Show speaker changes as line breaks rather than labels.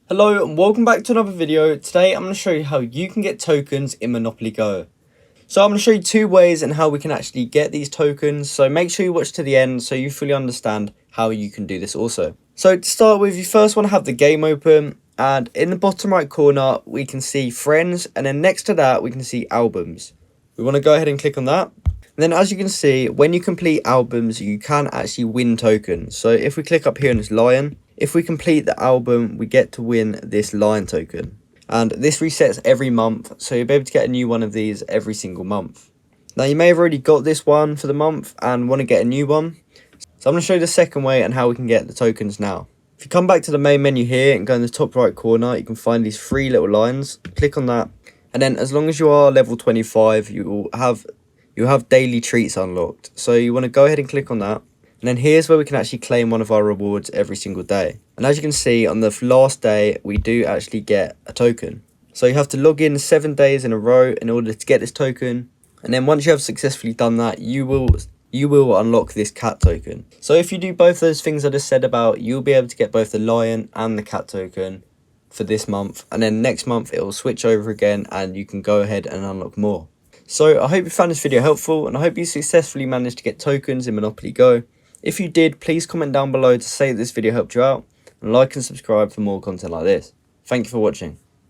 Hello and welcome back to another video. Today I'm going to show you how you can get tokens in Monopoly Go. So I'm going to show you two ways and how we can actually get these tokens. So make sure you watch to the end so you fully understand how you can do this also. So to start with, you first want to have the game open, and in the bottom right corner we can see friends, and then next to that we can see albums. We want to go ahead and click on that. And then as you can see, when you complete albums you can actually win tokens. So if we click up here on this lion, if we complete the album we get to win this lion token. And this resets every month, so you'll be able to get a new one of these every single month. Now you may have already got this one for the month and want to get a new one. So I'm going to show you the second way and how we can get the tokens now. If you come back to the main menu here and go in the top right corner, you can find these three little lines. Click on that, and then as long as you are level 25 you will have daily treats unlocked. So you want to go ahead and click on that. And then here's where we can actually claim one of our rewards every single day. And as you can see, on the last day, we do actually get a token. So you have to log in 7 days in a row in order to get this token. And then once you have successfully done that, you will unlock this cat token. So if you do both those things I just said about, you'll be able to get both the lion and the cat token for this month. And then next month, it will switch over again and you can go ahead and unlock more. So I hope you found this video helpful, and I hope you successfully managed to get tokens in Monopoly Go. If you did, please comment down below to say that this video helped you out, and like and subscribe for more content like this. Thank you for watching.